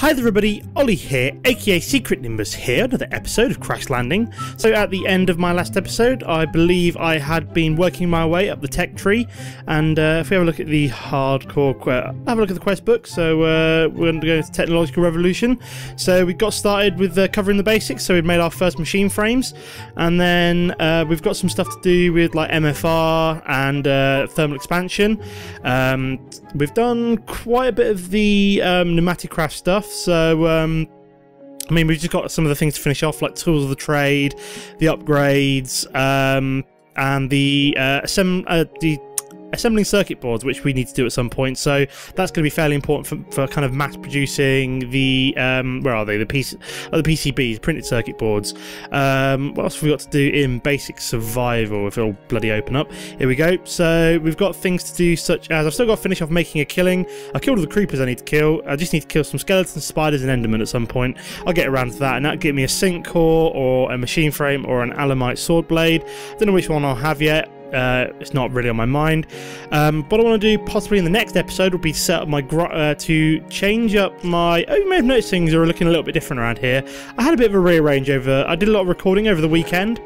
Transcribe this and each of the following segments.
Hi there everybody, Ollie here, aka Secret Nimbus here, another episode of Crash Landing. So at the end of my last episode, I believe I had been working my way up the tech tree, and if we have a look at the hardcore, have a look at the quest book, so we're going to go into Technological Revolution. So we got started with covering the basics, so we've made our first machine frames, and then we've got some stuff to do with like MFR and thermal expansion. We've done quite a bit of the pneumatic craft stuff. So, I mean, we've just got some of the things to finish off, like tools of the trade, the upgrades, and the assembling circuit boards, which we need to do at some point. So that's going to be fairly important for kind of mass producing the where are they? The PCBs, printed circuit boards. What else have we got to do in basic survival? If it'll bloody open up. Here we go. So we've got things to do, such as I've still got to finish off making a killing. I killed all the creepers I need to kill. I just need to kill some skeletons, spiders, and endermen at some point. I'll get around to that, and that'll give me a sync core or a machine frame or an alamite sword blade. Don't know which one I'll have yet. It's not really on my mind. What I want to do possibly in the next episode will be to set up my to change up my. Oh, you may have noticed things are looking a little bit different around here. I had a bit of a rearrange over. I did a lot of recording over the weekend.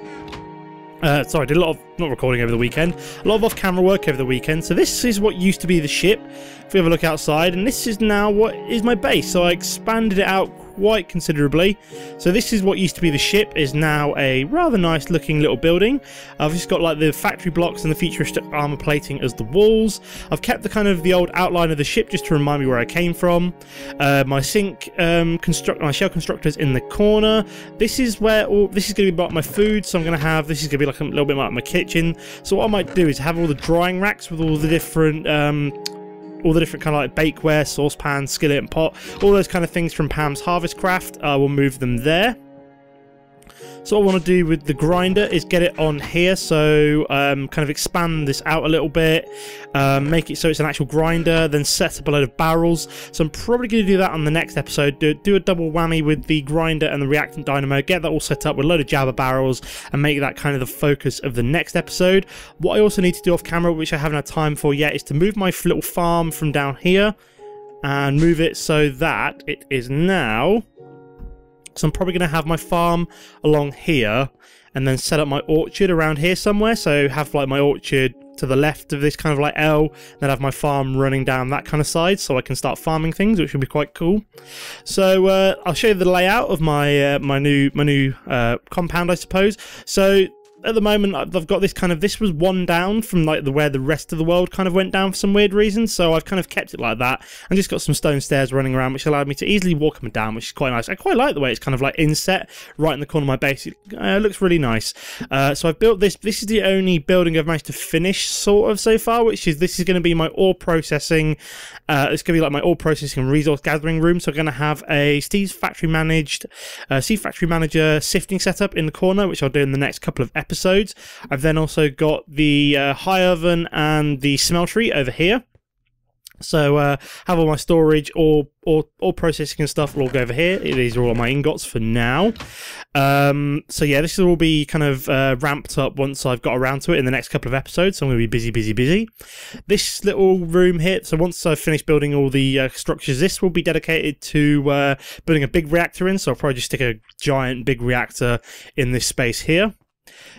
Sorry, I did a lot of not recording over the weekend. A lot of off-camera work over the weekend. So this is what used to be the ship. If we have a look outside, and this is now what is my base. So I expanded it out quite considerably. So this is what used to be the ship, is now a rather nice looking little building. I've just got like the factory blocks and the futuristic armor plating as the walls. I've kept the kind of the old outline of the ship just to remind me where I came from. My sink my shell constructors in the corner. This is where this is going to be about my food, so I'm going to have, this is going to be like a little bit like my kitchen. So what I might do is have all the drying racks with all the different kind of like bakeware, saucepan, skillet and pot, all those kind of things from Pam's Harvest Craft. I will move them there. So what I want to do with the grinder is get it on here, so kind of expand this out a little bit, make it so it's an actual grinder, then set up a load of barrels. So I'm probably going to do that on the next episode, do a double whammy with the grinder and the reactant dynamo, get that all set up with a load of Jabba barrels, and make that kind of the focus of the next episode. What I also need to do off camera, which I haven't had time for yet, is to move my little farm from down here, and move it so that it is now... So I'm probably going to have my farm along here, and then set up my orchard around here somewhere. So have like my orchard to the left of this kind of like L, then have my farm running down that kind of side, so I can start farming things, which would be quite cool. So I'll show you the layout of my my new compound, I suppose. So at the moment, I've got this kind of, this was one down from like where the rest of the world kind of went down for some weird reason, so I've kind of kept it like that, and just got some stone stairs running around, which allowed me to easily walk up and down, which is quite nice. I quite like the way it's kind of like inset right in the corner of my base. It looks really nice. So I've built this. This is the only building I've managed to finish sort of so far, which is, this is going to be my ore processing. It's going to be like my ore processing and resource gathering room. So I'm going to have a Steve's factory managed, Steve Factory Manager sifting setup in the corner, which I'll do in the next couple of episodes. I've then also got the high oven and the smeltery over here. So have all my storage or processing and stuff will all go over here. These are all my ingots for now. So yeah, this will all be kind of ramped up once I've got around to it in the next couple of episodes. So I'm going to be busy. This little room here, so once I've finished building all the structures, this will be dedicated to building a big reactor in. So I'll probably just stick a giant big reactor in this space here.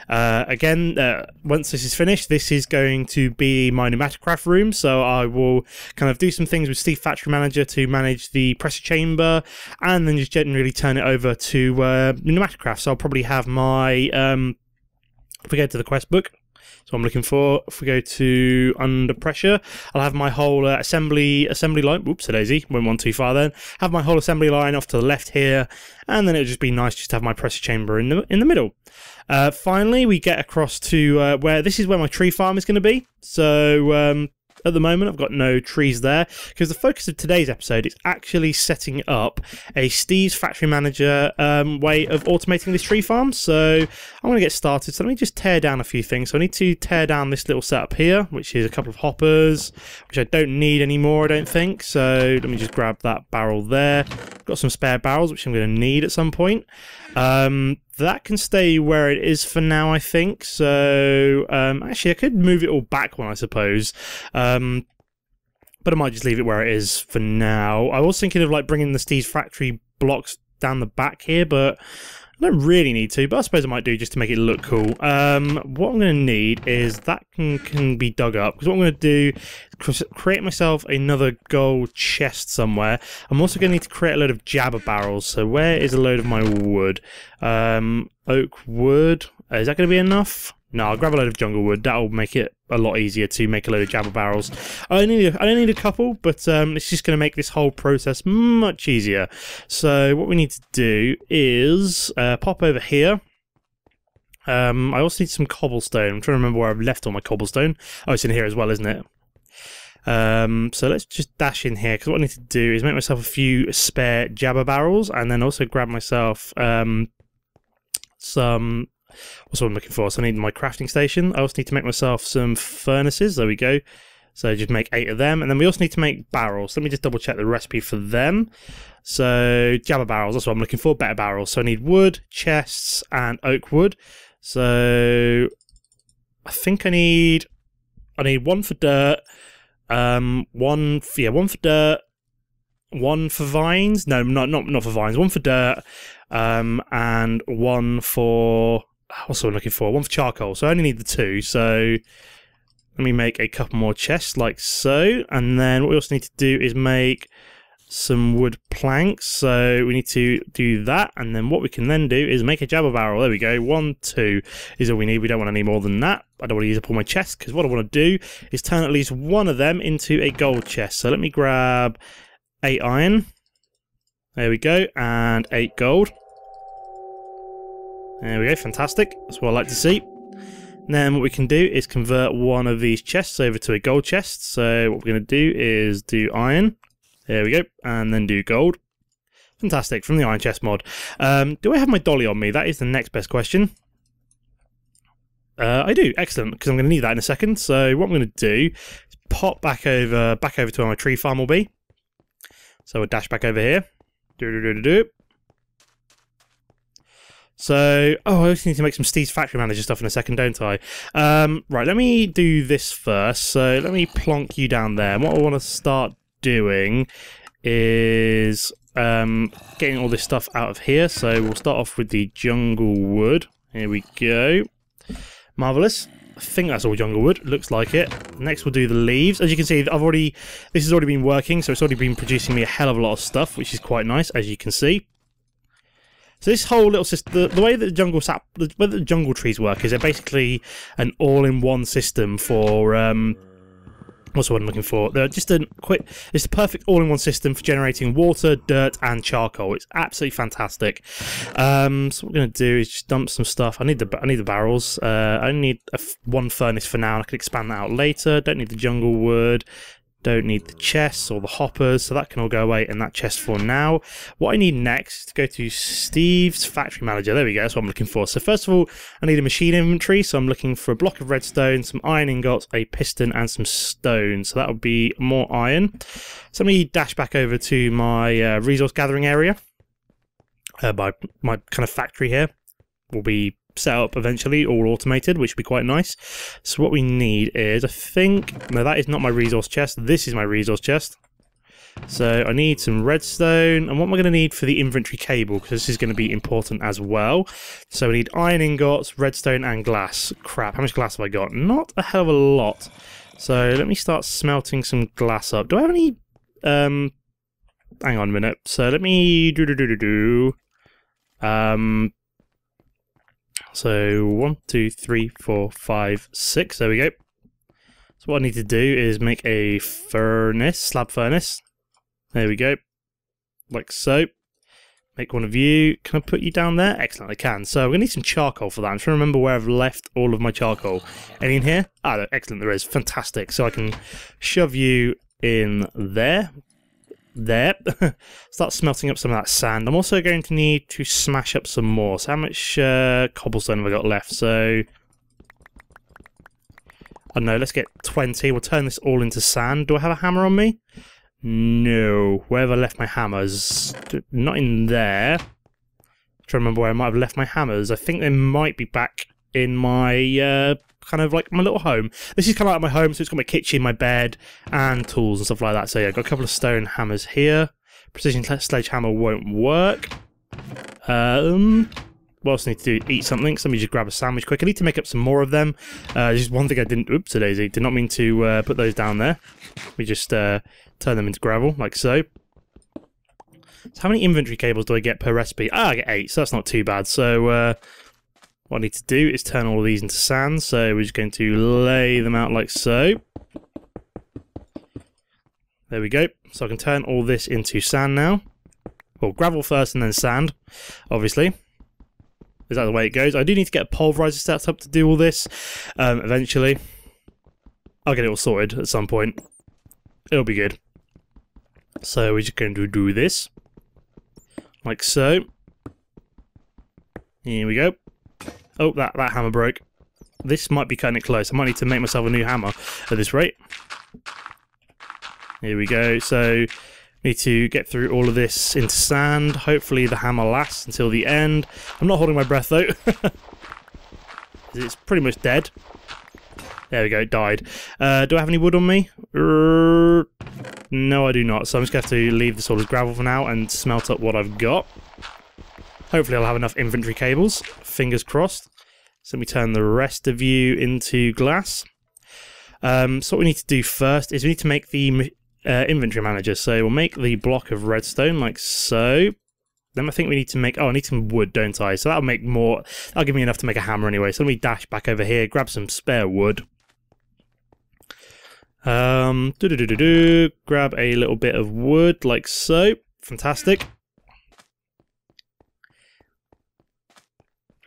Again, once this is finished, this is going to be my pneumatic craft room, so I will kind of do some things with Steve Factory Manager to manage the pressure chamber, and then just generally turn it over to pneumatic craft. So I'll probably have my if we go to the quest book, so I'm looking for, if we go to under pressure, I'll have my whole assembly line. Whoops, a daisy, went one too far then. Have my whole assembly line off to the left here, and then it'll just be nice just to have my pressure chamber in the middle. Finally, we get across to where this is where my tree farm is going to be. So at the moment, I've got no trees there, because the focus of today's episode is actually setting up a Steve's Factory Manager way of automating this tree farm. So I'm going to get started. So let me just tear down a few things. So I need to tear down this little setup here, which is a couple of hoppers, which I don't need anymore, I don't think. So let me just grab that barrel there. Got some spare barrels, which I'm going to need at some point. That can stay where it is for now, I think. So actually, I could move it all back one, I suppose. But but I might just leave it where it is for now. I was thinking of like bringing the Steve's Factory blocks down the back here, but I don't really need to, but I suppose I might do just to make it look cool. What I'm going to need is that can be dug up, because what I'm going to do is create myself another gold chest somewhere. I'm also going to need to create a load of jabber barrels. So where is a load of my wood? Oak wood. Is that going to be enough? No, I'll grab a load of jungle wood. That'll make it a lot easier to make a load of jabber barrels. I don't need a couple, but it's just going to make this whole process much easier. So what we need to do is pop over here. I also need some cobblestone. I'm trying to remember where I've left all my cobblestone. Oh, it's in here as well, isn't it? So let's just dash in here, because what I need to do is make myself a few spare jabber barrels, and then also grab myself some... What's what I'm looking for? So I need my crafting station. I also need to make myself some furnaces. There we go. So just make 8 of them. And then we also need to make barrels. Let me just double check the recipe for them. So jabber barrels, that's what I'm looking for. Better barrels. So I need wood, chests, and oak wood. So I think I need one for dirt. One for dirt. One for vines. No, not for vines. One for dirt. And one for... What's what I'm looking for? One for charcoal. So I only need the 2. So let me make a couple more chests like so. And then what we also need to do is make some wood planks. So we need to do that. And then what we can then do is make a jabber barrel. There we go. 1, 2 is all we need. We don't want any more than that. I don't want to use up all my chests, because what I want to do is turn at least one of them into a gold chest. So let me grab 8 iron. There we go. And 8 gold. There we go, fantastic. That's what I like to see. And then what we can do is convert one of these chests over to a gold chest. So what we're going to do is do iron. There we go. And then do gold. Fantastic, from the iron chest mod. Do I have my dolly on me? That is the next best question. I do, excellent, because I'm going to need that in a second. So what I'm going to do is pop back over to where my tree farm will be. So we'll dash back over here. So, I also need to make some Steve's Factory Manager stuff in a second, don't I? Right, let me do this first. So let me plonk you down there. And what I want to start doing is getting all this stuff out of here. So we'll start off with the jungle wood. Here we go. Marvellous. I think that's all jungle wood. Looks like it. Next we'll do the leaves. As you can see, this has already been working, so it's already been producing me a hell of a lot of stuff, which is quite nice, as you can see. So this whole little system, the way that the jungle trees work is they're basically an all-in-one system for what's what I'm looking for? They're just it's the perfect all-in-one system for generating water, dirt, and charcoal. It's absolutely fantastic. So what we're going to do is just dump some stuff. I need the barrels. I only need one furnace for now, and I can expand that out later. Don't need the jungle wood. Don't need the chests or the hoppers, so that can all go away in that chest for now. What I need next is to go to Steve's Factory Manager. There we go, that's what I'm looking for. So first of all, I need a machine inventory, so I'm looking for a block of redstone, some iron ingots, a piston, and some stone. So that would be more iron. So let me dash back over to my resource gathering area. My kind of factory here will be set up eventually, all automated, which would be quite nice. So what we need is, I think, no, that is not my resource chest. This is my resource chest. So I need some redstone, and what am I going to need for the inventory cable, because this is going to be important as well. So we need iron ingots, redstone, and glass. Crap, how much glass have I got? Not a hell of a lot. So let me start smelting some glass up. Do I have any hang on a minute. So let me so 1, 2, 3, 4, 5, 6. There we go. So what I need to do is make a furnace, slab furnace. There we go. Like so. Make one of you. Can I put you down there? Excellent, I can. So I'm going to need some charcoal for that. I'm trying to remember where I've left all of my charcoal. Any in here? Ah, no, excellent, there is. Fantastic. So I can shove you in there. There. Start smelting up some of that sand. I'm also going to need to smash up some more. So how much cobblestone have I got left? So I don't know, let's get 20. We'll turn this all into sand. Do I have a hammer on me? No. Where have I left my hammers? Not in there. I'm trying to remember where I might have left my hammers. I think they might be back in my kind of like my little home. This is kind of like my home, so it's got my kitchen, my bed, and tools and stuff like that. So yeah, I've got a couple of stone hammers here. Precision sledgehammer won't work. What else I need to do? Eat something. So let me just grab a sandwich quick. I need to make up some more of them. Just one thing I didn't... Oops, Daisy. Did not mean to put those down there. We just turn them into gravel, like so. So how many inventory cables do I get per recipe? I get 8, so that's not too bad. So what I need to do is turn all of these into sand. So we're just going to lay them out like so. There we go. So I can turn all this into sand now. Well, gravel first and then sand, obviously. Is that the way it goes? I do need to get a pulverizer set up to do all this eventually. I'll get it all sorted at some point. It'll be good. So we're just going to do this. Like so. Here we go. Oh, that hammer broke. This might be cutting it close. I might need to make myself a new hammer at this rate. Here we go. So need to get through all of this into sand. Hopefully the hammer lasts until the end. I'm not holding my breath though. It's pretty much dead. There we go, it died. Do I have any wood on me? No, I do not. So I'm just going to have to leave this all as gravel for now and smelt up what I've got. Hopefully I'll have enough inventory cables. Fingers crossed. So let me turn the rest of you into glass. So what we need to do first is we need to make the inventory manager. So we'll make the block of redstone like so. Then I think we need to make... Oh, I need some wood, don't I? So that'll make more... That'll give me enough to make a hammer anyway. So let me dash back over here, grab some spare wood. Grab a little bit of wood like so. Fantastic.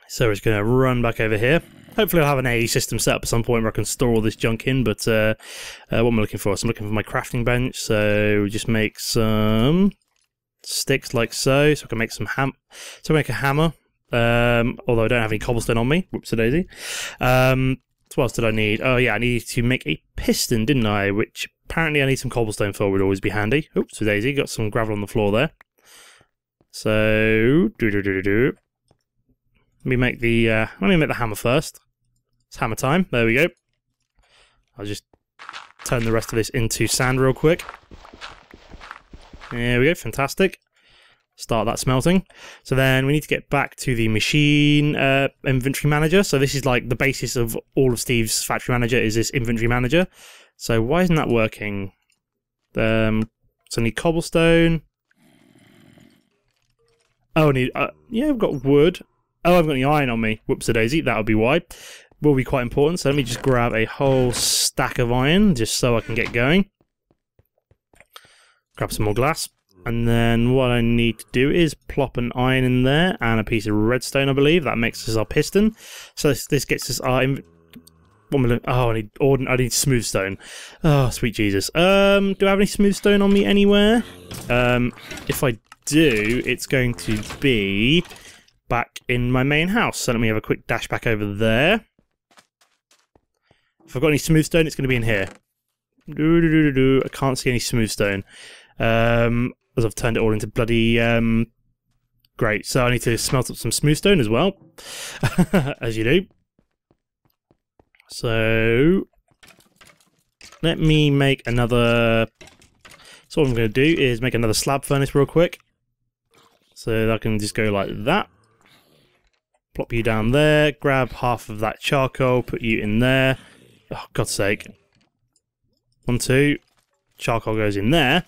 So we're just going to run back over here. Hopefully I'll have an AE system set up at some point where I can store all this junk in, but what am I looking for? So I'm looking for my crafting bench, so we just make some sticks like so, so I can make some so make a hammer, although I don't have any cobblestone on me. Whoops-a-daisy. What else did I need? Oh yeah, I needed to make a piston, didn't I? Which apparently I need some cobblestone for, would always be handy. Oops-a-daisy, got some gravel on the floor there. So, let me make the hammer first. It's hammer time. There we go. I'll just turn the rest of this into sand real quick. There we go. Fantastic. Start that smelting. So then we need to get back to the machine inventory manager. So this is like the basis of all of Steve's factory manager is this inventory manager. So why isn't that working? So I need cobblestone. Oh, I need... yeah, I've got wood. Oh, I've got any iron on me. Whoops-a-daisy. That'll be why. Will be quite important. So let me just grab a whole stack of iron just so I can get going. Grab some more glass. And then what I need to do is plop an iron in there and a piece of redstone, I believe. That makes us our piston. So this gets us our... Oh, I need smooth stone. Oh, sweet Jesus. Do I have any smooth stone on me anywhere? If I do, it's going to be back in my main house. So let me have a quick dash back over there. If I've got any smooth stone, it's going to be in here. I can't see any smooth stone. As I've turned it all into bloody... Great, so I need to smelt up some smooth stone as well. As you do. So... let me make another... So what I'm going to do is make another slab furnace real quick. So I can just go like that. Plop you down there. Grab half of that charcoal. Put you in there. Oh, God's sake. 1, 2. Charcoal goes in there.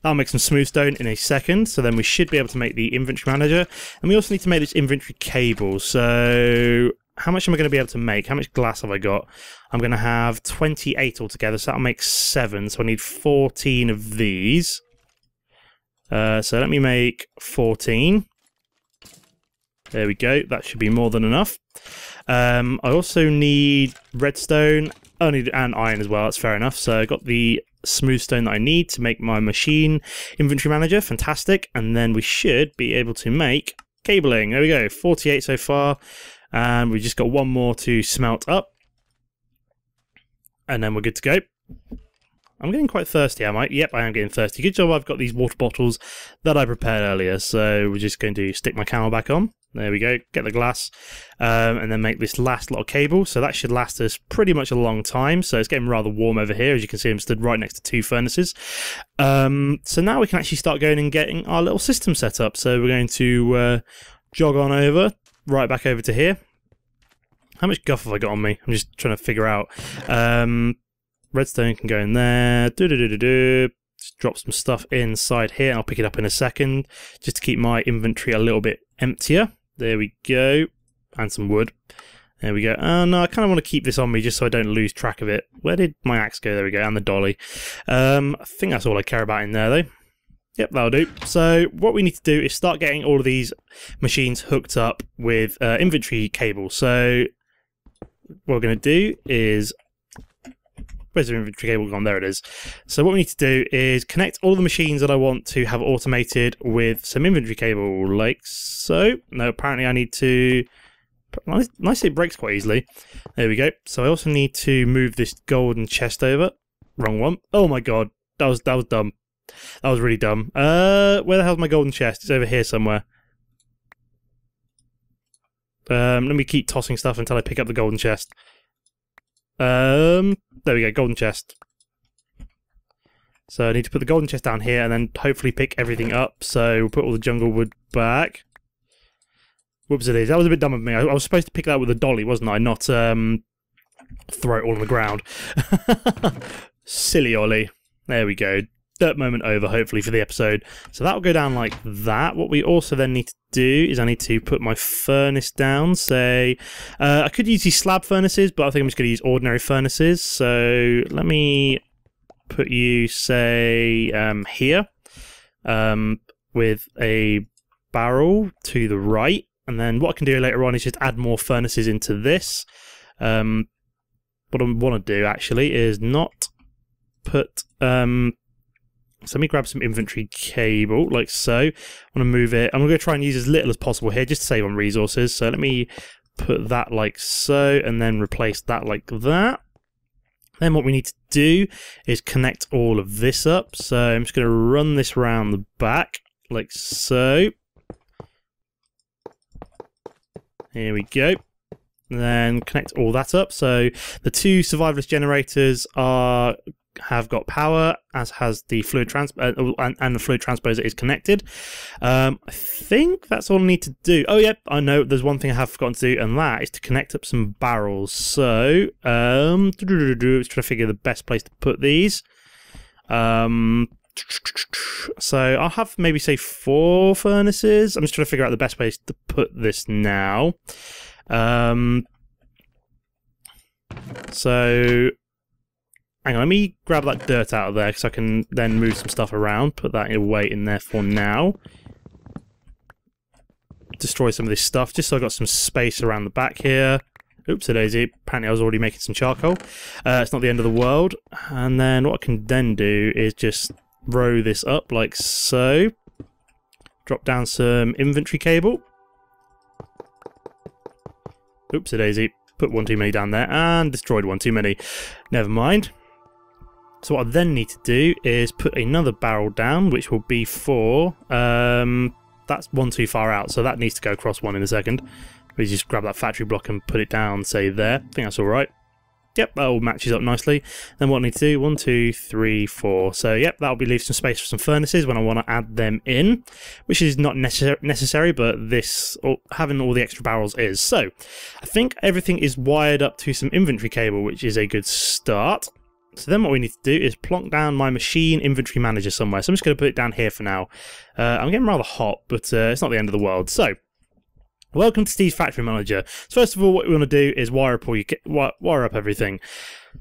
That'll make some smooth stone in a second. So then we should be able to make the inventory manager. And we also need to make this inventory cable. So how much am I going to be able to make? How much glass have I got? I'm going to have 28 altogether. So that'll make 7. So I need 14 of these. So let me make 14. There we go. That should be more than enough. I also need redstone. I need and iron as well. That's fair enough. So I got the smooth stone that I need to make my machine inventory manager. Fantastic. And then we should be able to make cabling. There we go. 48 so far. And we just got one more to smelt up. And then we're good to go. I'm getting quite thirsty, am I? Yep, I am getting thirsty. Good job I've got these water bottles that I prepared earlier. So we're just going to stick my camel back on. There we go, get the glass, and then make this last lot of cable. So that should last us pretty much a long time. So it's getting rather warm over here. As you can see, I'm stood right next to 2 furnaces. So now we can actually start going and getting our little system set up. So we're going to jog on over, right back over to here. How much guff have I got on me? I'm just trying to figure out. Redstone can go in there. Just drop some stuff inside here, and I'll pick it up in a second, just to keep my inventory a little bit emptier. There we go. And some wood. There we go. No, I kind of want to keep this on me just so I don't lose track of it. Where did my axe go? There we go. And the dolly. I think that's all I care about in there, though. Yep, that'll do. So what we need to do is start getting all of these machines hooked up with inventory cables. So what we're going to do is... Where's the inventory cable gone? There it is. So what we need to do is connect all the machines that I want to have automated with some inventory cable, like so. No, apparently I need to... Nice, it breaks quite easily. There we go. So I also need to move this golden chest over. Wrong one. Oh my god. That was dumb. That was really dumb. Where the hell's my golden chest? It's over here somewhere. Let me keep tossing stuff until I pick up the golden chest. There we go, golden chest. So I need to put the golden chest down here and then hopefully pick everything up. So we'll put all the jungle wood back. Whoops, it is. That was a bit dumb of me. I was supposed to pick that up with a dolly, wasn't I? Not throw it all on the ground. Silly Ollie. There we go. Dirt moment over, hopefully, for the episode. So that'll go down like that. What we also then need to do is I need to put my furnace down. Say, I could use these slab furnaces, but I think I'm just going to use ordinary furnaces. So let me put you, say, here, with a barrel to the right. And then what I can do later on is just add more furnaces into this. What I want to do, actually, is not put... So let me grab some inventory cable, like so. I want to move it. I'm going to try and use as little as possible here, just to save on resources. So let me put that like so, and then replace that like that. Then what we need to do is connect all of this up. So I'm just going to run this around the back, like so. Here we go. And then connect all that up. So the 2 survivalist generators have got power, as has the fluid and the fluid transposer is connected. I think that's all I need to do. Oh yeah, I know there's one thing I have forgotten to do, and that is to connect up some barrels. So just trying to figure the best place to put these. So I'll have maybe say 4 furnaces. I'm just trying to figure out the best place to put this now. So hang on, let me grab that dirt out of there because I can then move some stuff around. Put that away in there for now. Destroy some of this stuff just so I got some space around the back here. Oops, a daisy. Apparently I was already making some charcoal. It's not the end of the world. And then what I can then do is just row this up like so. Drop down some inventory cable. Oops, a daisy. Put one too many down there and destroyed one too many. Never mind. So what I then need to do is put another barrel down, which will be for... that's one too far out, so that needs to go across one in a second. We just grab that factory block and put it down, say there. I think that's alright. Yep, that all matches up nicely. Then what I need to do, 1, 2, 3, 4. So yep, that'll be leave some space for some furnaces when I want to add them in, which is not necessary, but this, having all the extra barrels is. So I think everything is wired up to some inventory cable, which is a good start. So then what we need to do is plonk down my machine inventory manager somewhere. So I'm just going to put it down here for now. I'm getting rather hot, but it's not the end of the world. So, welcome to Steve's Factory Manager. So first of all, what we want to do is wire up everything.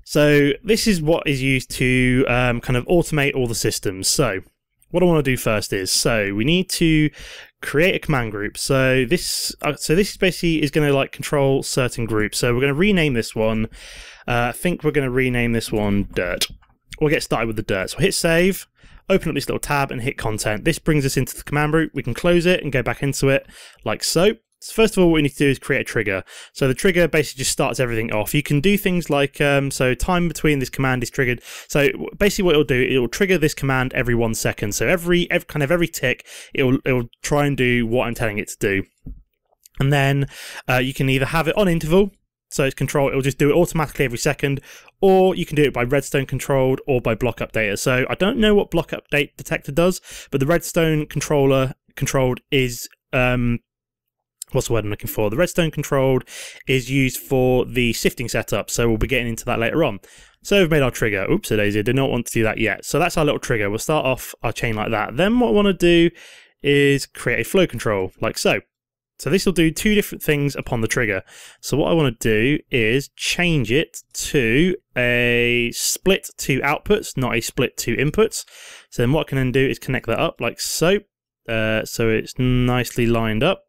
So this is what is used to kind of automate all the systems. So what I want to do first is, so we need to create a command group. So this is basically is going to like control certain groups. So we're going to rename this one. I think we're going to rename this one Dirt. We'll get started with the Dirt. So hit save, open up this little tab and hit content. This brings us into the command group. We can close it and go back into it like so. So first of all, what we need to do is create a trigger. So the trigger basically just starts everything off. You can do things like, so time between this command is triggered. So basically what it'll do, it'll trigger this command every 1 second. So every tick, it'll try and do what I'm telling it to do. And then you can either have it on interval, so it's control, it'll just do it automatically every second, or you can do it by redstone controlled or by block updater. So I don't know what block update detector does, but the redstone controlled is what's the word I'm looking for? The redstone controlled is used for the sifting setup, so we'll be getting into that later on. So we've made our trigger. Oops, daisy, I did not want to do that yet. So that's our little trigger. We'll start off our chain like that. Then what I want to do is create a flow control, like so. So this will do two different things upon the trigger. So what I want to do is change it to a split to outputs, not a split to inputs. So then what I can then do is connect that up like so. So it's nicely lined up.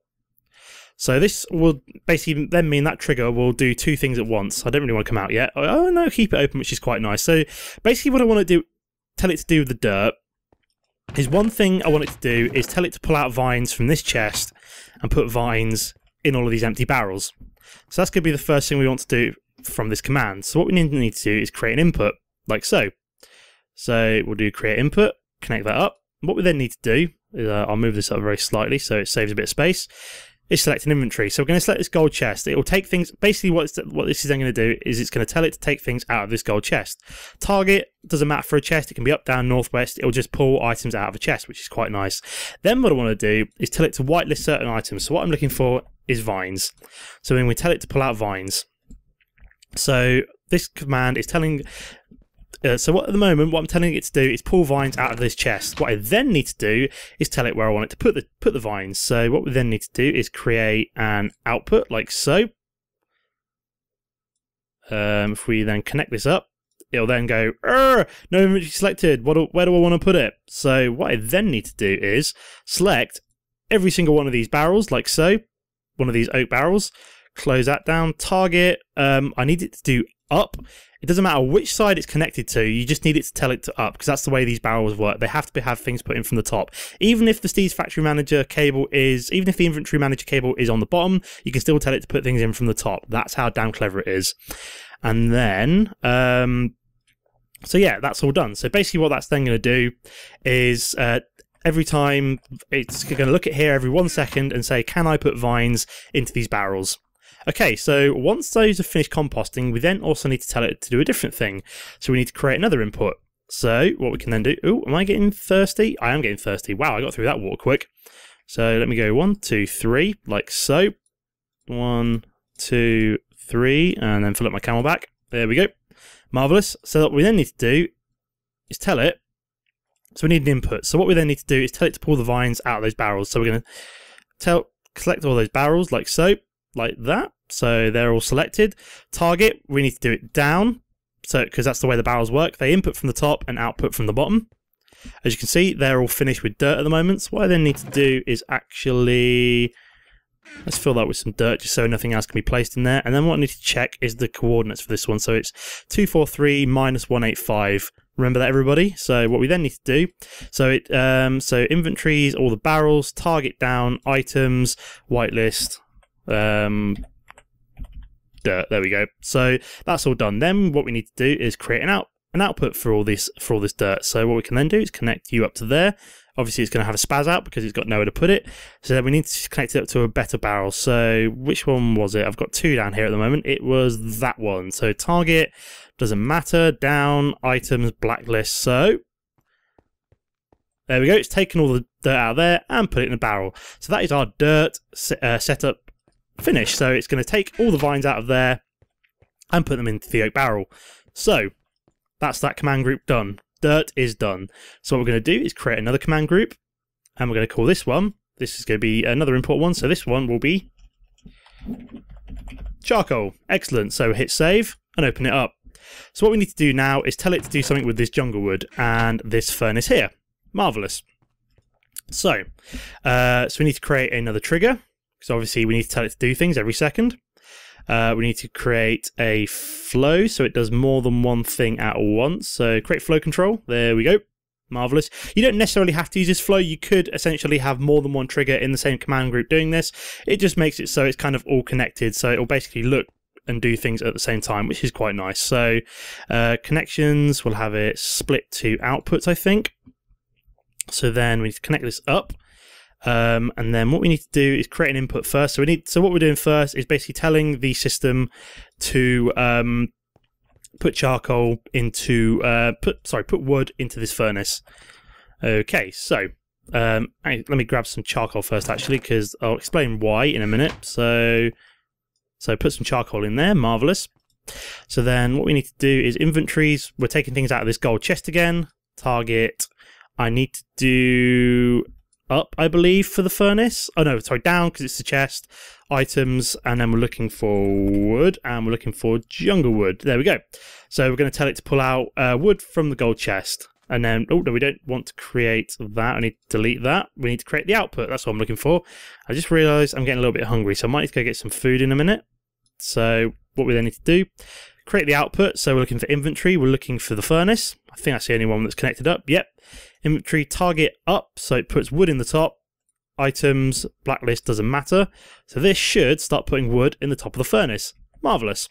So this will basically then mean that trigger will do two things at once. I don't really want to come out yet. Oh no, keep it open, which is quite nice. So basically what I want to do, tell it to do with the dirt, is one thing I want it to do is tell it to pull out vines from this chest and put vines in all of these empty barrels. So that's going to be the first thing we want to do from this command. So what we need to do is create an input, like so. So we'll do create input, connect that up. What we then need to do is, I'll move this up very slightly so it saves a bit of space, is select an inventory. So we're going to select this gold chest. It will take things, basically what this is then going to do is it's going to tell it to take things out of this gold chest. Target, doesn't matter for a chest, it can be up, down, northwest, it will just pull items out of a chest, which is quite nice. Then what I want to do is tell it to whitelist certain items. So what I'm looking for is vines. So when we tell it to pull out vines. So this command is telling, so at the moment what I'm telling it to do is pull vines out of this chest. What I then need to do is tell it where I want it to put the vines. So what we then need to do is create an output like so. If we then connect this up, it'll then go, no inventory selected, where do I want to put it? So what I then need to do is select every single one of these barrels like so, one of these oak barrels, close that down, target, I need it to do up. It doesn't matter which side it's connected to, you just need it to tell it to up, because that's the way these barrels work. They have to have things put in from the top. Even if the Steve's Factory Manager cable is, even if the Inventory Manager cable is on the bottom, you can still tell it to put things in from the top. That's how damn clever it is. And then, so yeah, that's all done. So basically what that's then going to do is, every time it's going to look at here every 1 second and say, can I put vines into these barrels? Okay, so once those are finished composting, we then also need to tell it to do a different thing. So we need to create another input. So what we can then do, oh, am I getting thirsty? I am getting thirsty. Wow, I got through that water quick. So let me go 1, 2, 3, like so. 1, 2, 3, and then fill up my camelback. There we go. Marvellous. So what we then need to do is tell it, so we need an input. So what we then need to do is tell it to pull the vines out of those barrels. So we're going to select all those barrels like so, like that. So they're all selected. Target, we need to do it down, so because that's the way the barrels work. They input from the top and output from the bottom. As you can see, they're all finished with dirt at the moment. So what I then need to do is actually, let's fill that with some dirt just so nothing else can be placed in there. And then what I need to check is the coordinates for this one. So it's 243 minus 185. Remember that, everybody? So what we then need to do, so inventories, all the barrels, target down, items, whitelist, dirt. There we go. So that's all done. Then what we need to do is create an output for all this dirt. So what we can then do is connect you up to there. Obviously it's going to have a spaz out because it's got nowhere to put it. So then we need to connect it up to a better barrel. So which one was it? I've got two down here at the moment. It was that one. So target, doesn't matter, down, items, blacklist. So there we go. It's taken all the dirt out of there and put it in a barrel. So that is our dirt setup finished. So it's going to take all the vines out of there and put them into the oak barrel. So that's that command group done. Dirt is done. So what we're going to do is create another command group, and we're going to call this one, this is going to be another import one, so this one will be charcoal. Excellent. So hit save and open it up. So what we need to do now is tell it to do something with this jungle wood and this furnace here. Marvellous. So we need to create another trigger, because obviously we need to tell it to do things every second. We need to create a flow so it does more than one thing at once. So create flow control. There we go. Marvellous. You don't necessarily have to use this flow. You could essentially have more than one trigger in the same command group doing this. It just makes it so it's kind of all connected. So it'll basically look and do things at the same time, which is quite nice. So connections, we'll have it split to outputs, I think. So then we need to connect this up. And then what we need to do is create an input first. So what we're doing first is basically telling the system to put charcoal into put wood into this furnace. Okay, so let me grab some charcoal first, actually, because I'll explain why in a minute. So put some charcoal in there, marvelous. So then what we need to do is inventories. We're taking things out of this gold chest again. Target. I need to do up, I believe, for the furnace. Oh no, sorry, down, because it's the chest. Items, and then we're looking for wood, and we're looking for jungle wood. There we go. So we're going to tell it to pull out wood from the gold chest. And then, oh no, we don't want to create that. I need to delete that. We need to create the output. That's what I'm looking for. I just realised I'm getting a little bit hungry, so I might need to go get some food in a minute. So what we then need to do, create the output. So we're looking for inventory. We're looking for the furnace. I think that's the only one that's connected up. Yep. Inventory target up. So it puts wood in the top. Items, blacklist, doesn't matter. So this should start putting wood in the top of the furnace. Marvellous.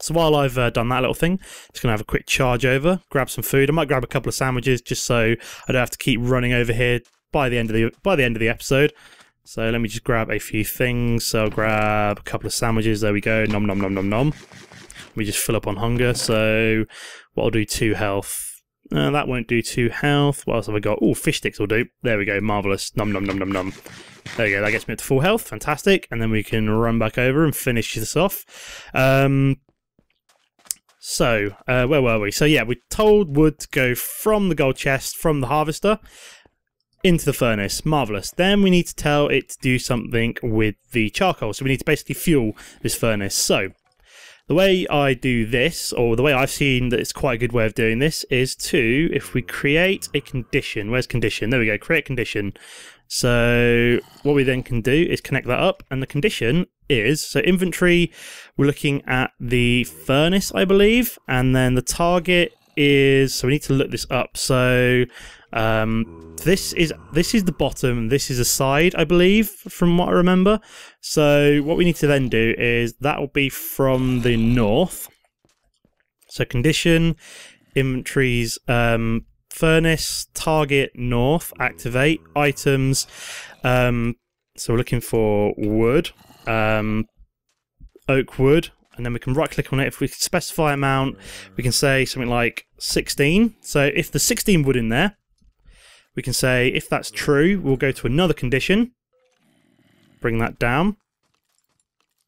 So while I've done that little thing, just going to have a quick charge over, grab some food. I might grab a couple of sandwiches just so I don't have to keep running over here by the end of the episode. So let me just grab a few things. So I'll grab a couple of sandwiches. There we go. Nom nom nom nom nom. Let me just fill up on hunger. So what I'll do, 2 health. That won't do 2 health. What else have I got? Oh, fish sticks will do. There we go. Marvellous. Nom nom nom nom nom. There we go. That gets me up to full health. Fantastic. And then we can run back over and finish this off. Where were we? So yeah, we told wood to go from the gold chest, from the harvester, into the furnace. Marvellous. Then we need to tell it to do something with the charcoal. So we need to basically fuel this furnace. So the way I do this, or the way I've seen that it's quite a good way of doing this, is to, if we create a condition, where's condition? There we go, create condition. So what we then can do is connect that up, and the condition is, so inventory, we're looking at the furnace, I believe, and then the target is, so we need to look this up. So this is the bottom, this is a side, I believe, from what I remember. So what we need to then do is that will be from the north. So condition, inventories, furnace, target, north, activate, items. So we're looking for wood, oak wood, and then we can right click on it. If we specify amount, we can say something like 16. So if there's 16 wood in there, we can say if that's true, we'll go to another condition, bring that down.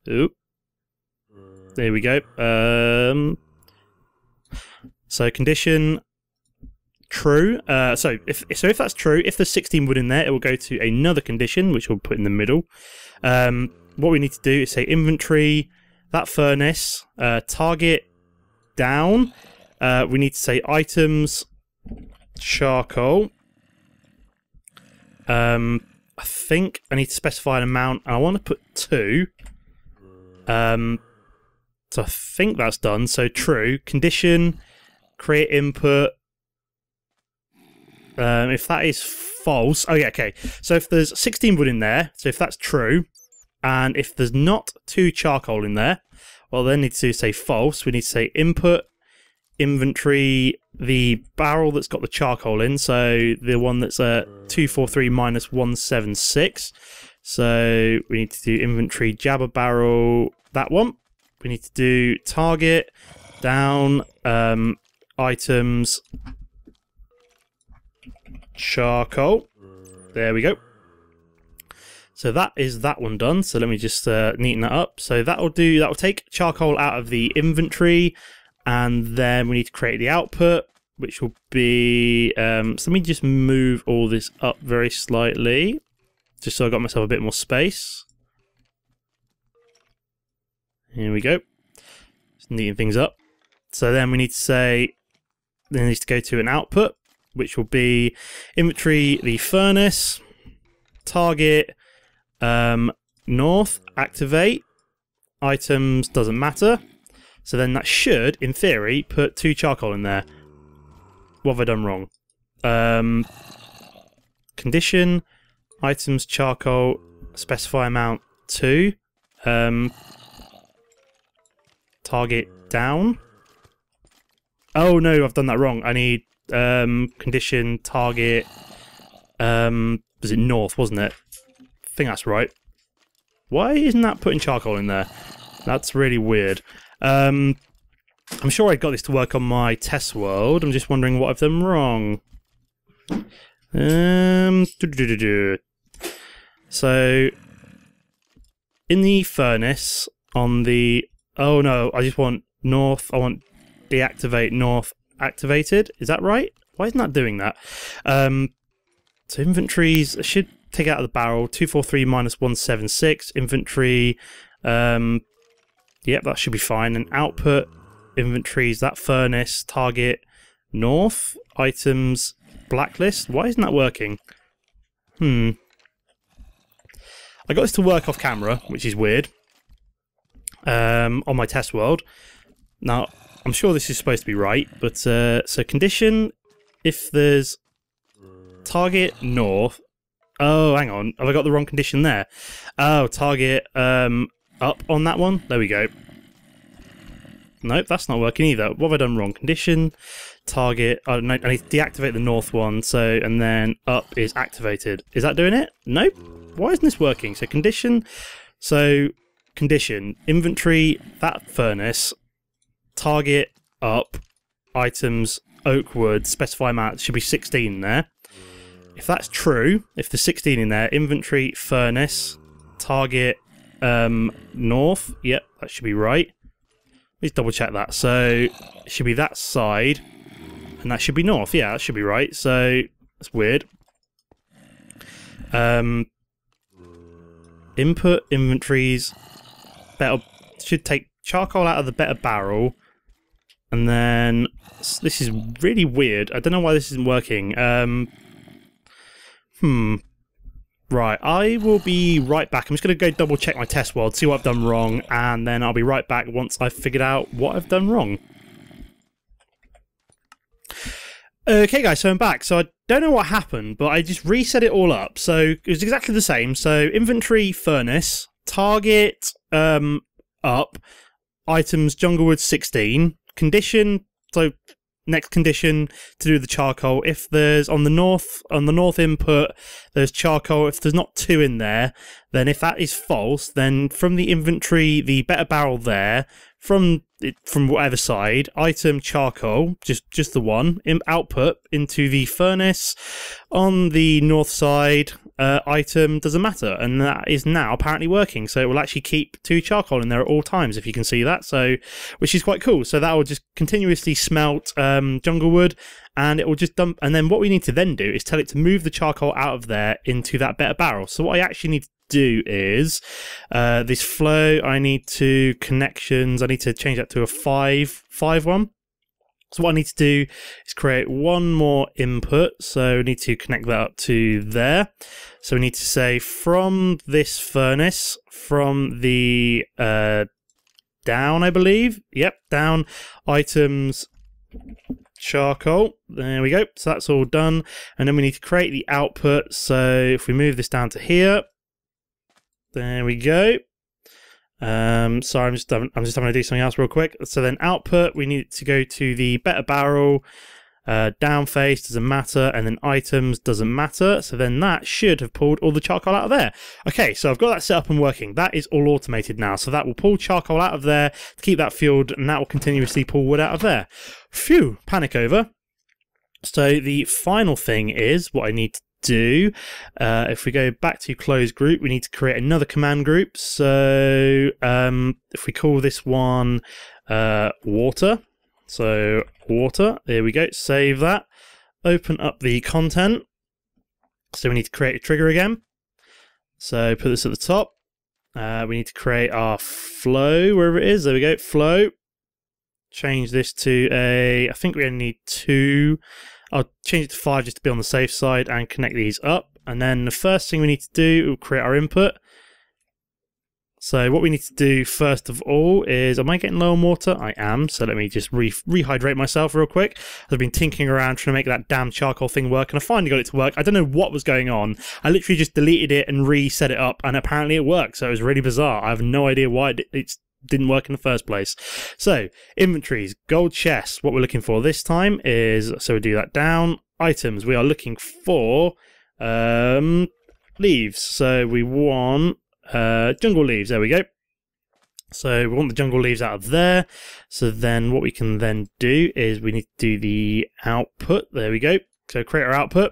Ooh. There we go. So condition true. So if that's true, if there's 16 wood in there, it will go to another condition, which we'll put in the middle. What we need to do is say inventory, that furnace, target down. We need to say items, charcoal. I think I need to specify an amount. I want to put 2. So I think that's done. So true. Condition, create input. If that is false, oh yeah, okay. So if there's 16 wood in there, so if that's true, and if there's not 2 charcoal in there, well then need to say false. We need to say input, inventory, the barrel that's got the charcoal in, so the one that's 243 minus 176. So we need to do inventory, jabber barrel, that one. We need to do target, down, items, charcoal. There we go. So that is that one done. So let me just neaten that up. So that'll take charcoal out of the inventory, and then we need to create the output, which will be so let me just move all this up very slightly, just so I got myself a bit more space. Here we go. Just neaten things up. So then we need to say, then it needs to go to an output, which will be inventory, the furnace, target, north, activate, items, doesn't matter. So then that should, in theory, put 2 charcoal in there. What have I done wrong? Condition, items, charcoal, specify amount 2, target down. Oh no, I've done that wrong. I need condition, target, was it north, wasn't it? I think that's right. Why isn't that putting charcoal in there? That's really weird. I'm sure I got this to work on my test world. I'm just wondering what I've done wrong. So, in the furnace, on the... Oh no, I just want north. I want deactivate north activated. Is that right? Why isn't that doing that? So inventories, I should take out of the barrel. 243 minus 176. Inventory, yep, that should be fine. And output, inventories, that furnace, target, north, items, blacklist. Why isn't that working? I got this to work off camera, which is weird. On my test world. Now, I'm sure this is supposed to be right, but so condition, if there's target north. Oh, hang on. Have I got the wrong condition there? Oh, target up on that one. There we go. Nope, that's not working either. What have I done wrong? Condition, target. Oh, no, I need to deactivate the north one. So, and then up is activated. Is that doing it? Nope. Why isn't this working? So condition. So condition, inventory, that furnace, target up, items, oak wood, specify amount, should be 16 there. If that's true, if there's 16 in there, inventory, furnace, target, north, yep, that should be right. Let's double check that. So it should be that side, and that should be north. Yeah, that should be right. So that's weird. Input, inventories, better, should take charcoal out of the better barrel, and then this is really weird. I don't know why this isn't working. Right, I will be right back. I'm just going to go double check my test world, see what I've done wrong, and then I'll be right back once I've figured out what I've done wrong. Okay guys, so I'm back. So I don't know what happened, but I just reset it all up. So it was exactly the same. So inventory, furnace, target, up, items, junglewood 16, condition, so next condition to do with the charcoal. If there's on the north input, there's charcoal. If there's not 2 in there, then if that is false, then from the inventory, the better barrel there, from whatever side, item charcoal, just the one, output into the furnace on the north side, item doesn't matter, and that is now apparently working. So it will actually keep 2 charcoal in there at all times, if you can see that. So, which is quite cool. So that will just continuously smelt jungle wood, and it will just dump. And then what we need to then do is tell it to move the charcoal out of there into that better barrel. So what I actually need to do is this flow, I need to connections, I need to change that to a 5 one. So what I need to do is create one more input. So we need to connect that up to there. So we need to say from this furnace, from the down, I believe. Yep, down, items, charcoal. There we go. So that's all done. And then we need to create the output. So if we move this down to here, there we go. Sorry, I'm just having to do something else real quick. So then output, we need to go to the better barrel, down face doesn't matter, and then items doesn't matter. So then that should have pulled all the charcoal out of there. Okay, so I've got that set up and working. That is all automated now. So that will pull charcoal out of there to keep that fueled, and that will continuously pull wood out of there. Phew, panic over. So the final thing is what I need to do. If we go back to closed group, we need to create another command group. So if we call this one water, so water, there we go, save that, open up the content. So we need to create a trigger again, so put this at the top. We need to create our flow wherever it is. There we go, flow. Change this to I think we only need 2. I'll change it to 5 just to be on the safe side, and connect these up. And then the first thing we need to do, we'll create our input. So what we need to do first of all is, am I getting low on water? I am. So let me just rehydrate myself real quick. I've been tinkering around trying to make that damn charcoal thing work, and I finally got it to work. I don't know what was going on. I literally just deleted it and reset it up, and apparently it worked. So it was really bizarre. I have no idea why it didn't work in the first place. So inventories, gold chests. What we're looking for this time is, so we do that down. Items, we are looking for leaves. So we want jungle leaves. There we go. So we want the jungle leaves out of there. So then what we can then do is we need to do the output. There we go. So create our output.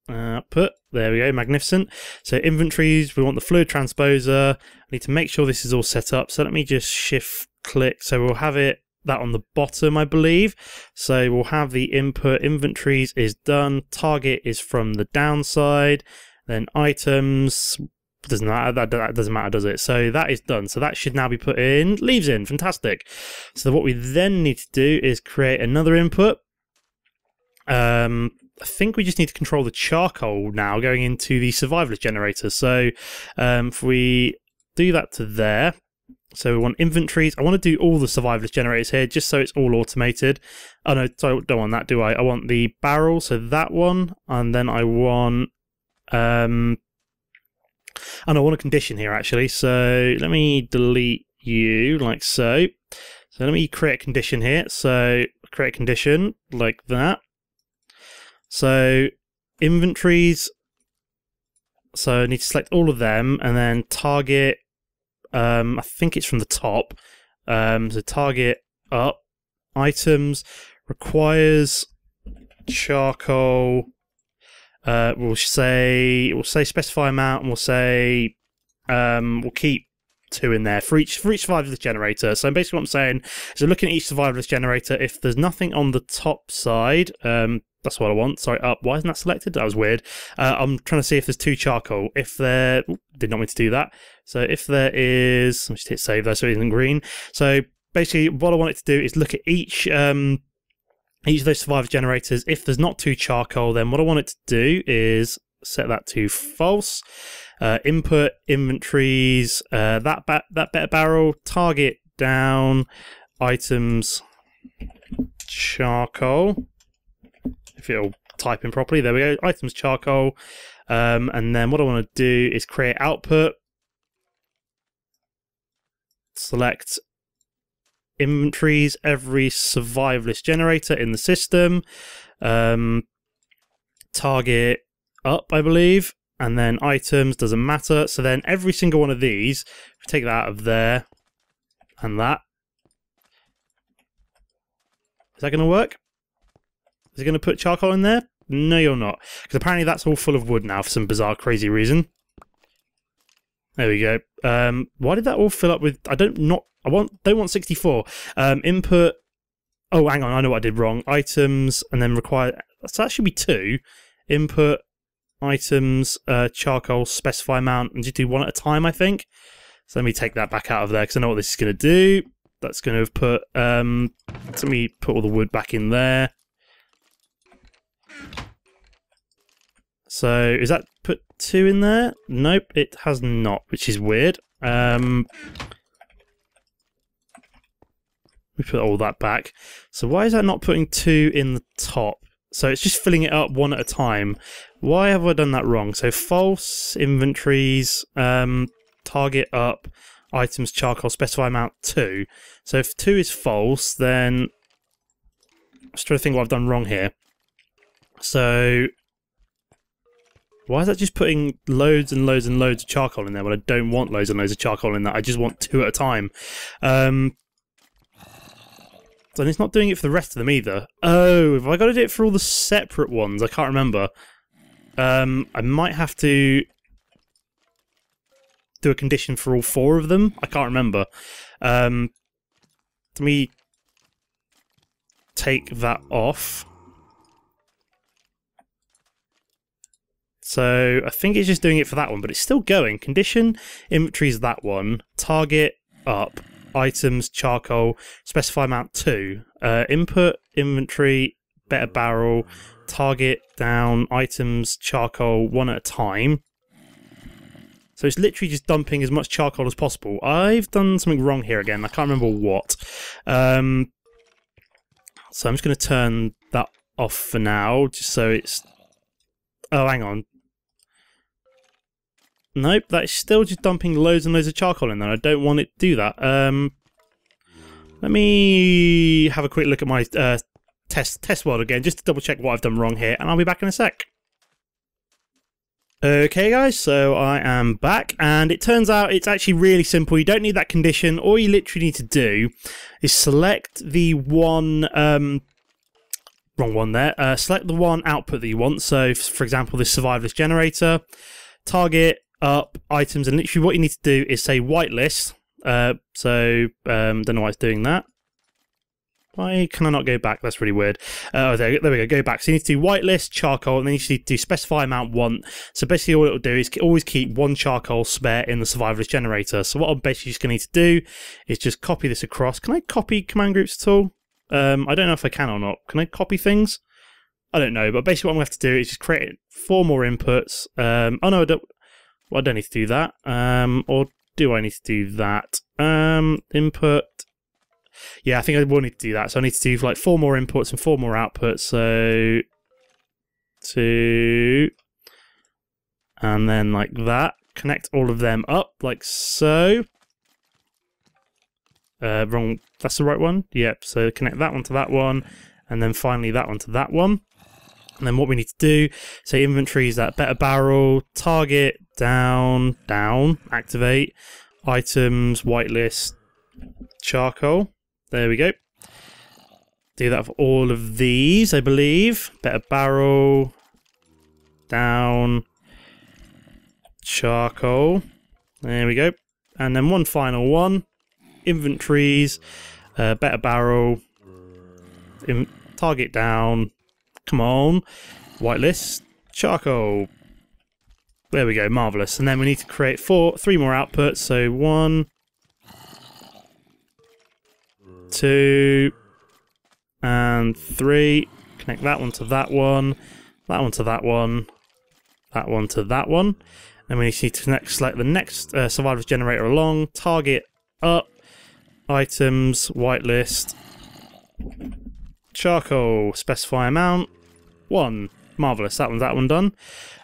Output. There we go. Magnificent. So inventories, we want the fluid transposer. I need to make sure this is all set up. So let me just shift click. So we'll have that on the bottom, I believe. So we'll have the input. Inventories is done. Target is from the downside. Then items. Doesn't matter, that doesn't matter, does it? So that is done. So that should now be put in. Leaves in. Fantastic. So what we then need to do is create another input. I think we just need to control the charcoal now going into the survivalist generator. So if we do that to there, so we want inventories. I want to do all the survivalist generators here just so it's all automated. Oh no, sorry, don't want that, do I? I want the barrel, so that one, and then I want and I want a condition here actually, so let me delete you like so. So let me create a condition here. So create a condition like that. So inventories, so I need to select all of them and then target, I think it's from the top. So target up, items, requires charcoal. We'll say specify amount, and we'll say we'll keep 2 in there for each survivalist generator. So basically what I'm saying is I'm looking at each survivalist generator. If there's nothing on the top side, that's what I want. Sorry, up. Why isn't that selected? That was weird. I'm trying to see if there's 2 charcoal. If there, did not mean to do that. So if there is, let's just hit save there so it isn't green. So basically what I want it to do is look at each of those survivor generators. If there's not 2 charcoal, then what I want it to do is set that to false. Input inventories, that better barrel, target down, items, charcoal. If it'll type in properly, there we go. Items, charcoal. And then what I want to do is create output. Select inventories, every survivalist generator in the system, target up, I believe, and then items, doesn't matter. So then every single one of these, take that out of there, and that. Is that going to work? Is it going to put charcoal in there? No, you're not, because apparently that's all full of wood now for some bizarre, crazy reason. There we go. Why did that all fill up with? Don't want 64. Input. Oh, hang on. I know what I did wrong. Items and then require. So that should be 2. Input, items, charcoal, specify amount, and just do 1 at a time, I think. So let me take that back out of there because I know what this is going to do. That's going to have put. Let me put all the wood back in there. So is that put 2 in there? Nope, it has not, which is weird. We put all that back. So why is that not putting 2 in the top? So it's just filling it up 1 at a time. Why have I done that wrong? So false, inventories, target up, items, charcoal, specify amount 2. So if 2 is false, then I'm just trying to think what I've done wrong here. So why is that just putting loads and loads and loads of charcoal in there when I don't want loads and loads of charcoal in there? I just want 2 at a time. And it's not doing it for the rest of them either. Oh, have I got to do it for all the separate ones? I can't remember. I might have to do a condition for all 4 of them. I can't remember. Let me take that off. So I think it's just doing it for that one, but it's still going. Condition, inventory is that one. Target, up. Items, charcoal, specify amount 2. Input, inventory, better barrel, target, down, items, charcoal, 1 at a time. So it's literally just dumping as much charcoal as possible. I've done something wrong here again. I can't remember what. So I'm just going to turn that off for now, just so it's... Oh, hang on. Nope, that is still just dumping loads and loads of charcoal in there. I don't want it to do that. Let me have a quick look at my test world again, just to double check what I've done wrong here, and I'll be back in a sec. Okay guys, so I am back, and it turns out it's actually really simple. You don't need that condition. All you literally need to do is select the one, wrong one there, select the one output that you want. So for example, this survivalist generator, target, up, items, and literally what you need to do is say whitelist. Don't know why it's doing that. Why can I not go back? That's really weird. There we go. Go back. So you need to do whitelist, charcoal, and then you need to do specify amount want. So basically all it'll do is always keep one charcoal spare in the survivalist generator. So what I'm basically just going to need to do is just copy this across. Can I copy command groups at all? I don't know if I can or not. Can I copy things? I don't know. But basically what I'm going to have to do is just create 4 more inputs. Oh no, I don't need to do that. Or do I need to do that? Input. Yeah, I think I will need to do that. So I need to do like 4 more inputs and 4 more outputs. So 2, and then like that. Connect all of them up like so. Wrong. That's the right one. Yep. So connect that one to that one, and then finally that one to that one. And then what we need to do, say inventory is that better barrel, target, down, activate, items, whitelist, charcoal. There we go. Do that for all of these, I believe. Better barrel, down, charcoal. There we go. And then one final one. Inventories, better barrel, target down. Come on. Whitelist, charcoal. There we go, marvellous. And then we need to create 3 more outputs. So 1, 2, and 3. Connect that one to that one, that one to that one, that one to that one. Then we need to select the next survivalist generator along, target up, items, whitelist, charcoal, specify amount, 1. Marvellous, that one done.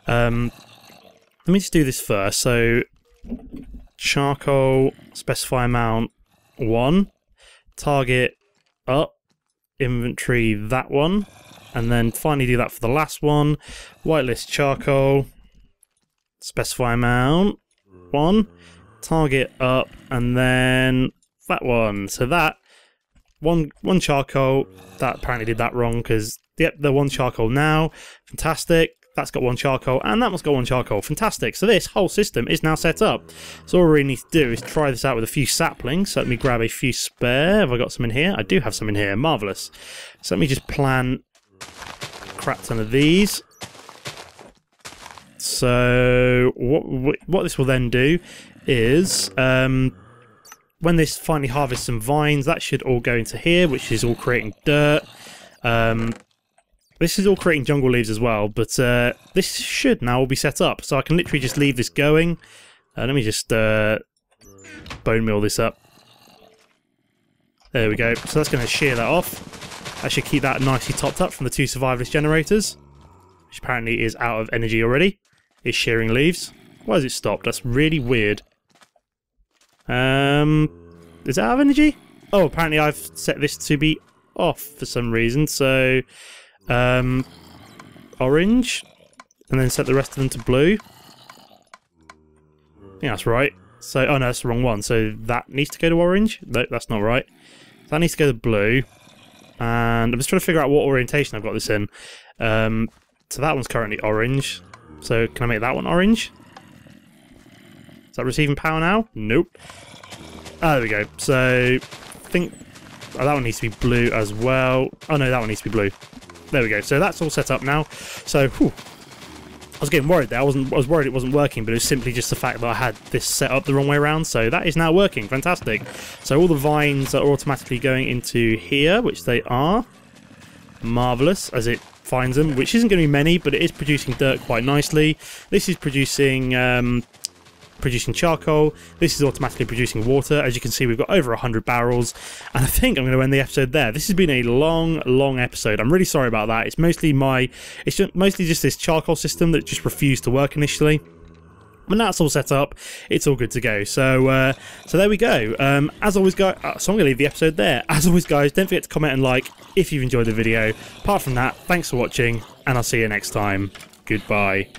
Let me just do this first. So charcoal, specify amount, 1. Target up, inventory that one, and then finally do that for the last one. Whitelist charcoal, specify amount, 1. Target up, and then that one. So that one charcoal, that apparently did that wrong because yep, the 1 charcoal now. Fantastic. That's got 1 charcoal, and that must got 1 charcoal. Fantastic. So this whole system is now set up. So all we really need to do is try this out with a few saplings. So let me grab a few spare. Have I got some in here? I do have some in here. Marvellous. So let me just plant a crap ton of these. So what this will then do is when this finally harvests some vines, that should all go into here, which is all creating dirt. This is all creating jungle leaves as well, but this should now all be set up. So I can literally just leave this going. Let me just bone meal this up. There we go. So that's going to shear that off. I should keep that nicely topped up from the 2 survivalist generators, which apparently is out of energy already. It's shearing leaves. Why has it stopped? That's really weird. Is it out of energy? Oh, apparently I've set this to be off for some reason. So orange, and then set the rest of them to blue. I think that's right. So, oh no, that's the wrong one. So that needs to go to orange. No, that's not right. So that needs to go to blue. And I'm just trying to figure out what orientation I've got this in. So that one's currently orange. So can I make that one orange? Is that receiving power now? Nope. Ah, there we go. So I think that one needs to be blue as well. Oh no, that one needs to be blue. There we go. So that's all set up now. So, whew, I was getting worried there. I was worried it wasn't working, but it was simply just the fact that I had this set up the wrong way around. So that is now working. Fantastic. So all the vines are automatically going into here, which they are. Marvellous, as it finds them, which isn't going to be many, but it is producing dirt quite nicely. This is producing charcoal. This is automatically producing water. As you can see, we've got over 100 barrels, and I think I'm going to end the episode there. This has been a long episode. I'm really sorry about that. It's mostly just this charcoal system that just refused to work initially. When that's all set up, it's all good to go. So there we go. As always, guys, so I'm going to leave the episode there. As always, guys, don't forget to comment and like if you've enjoyed the video. Apart from that, thanks for watching, and I'll see you next time. Goodbye.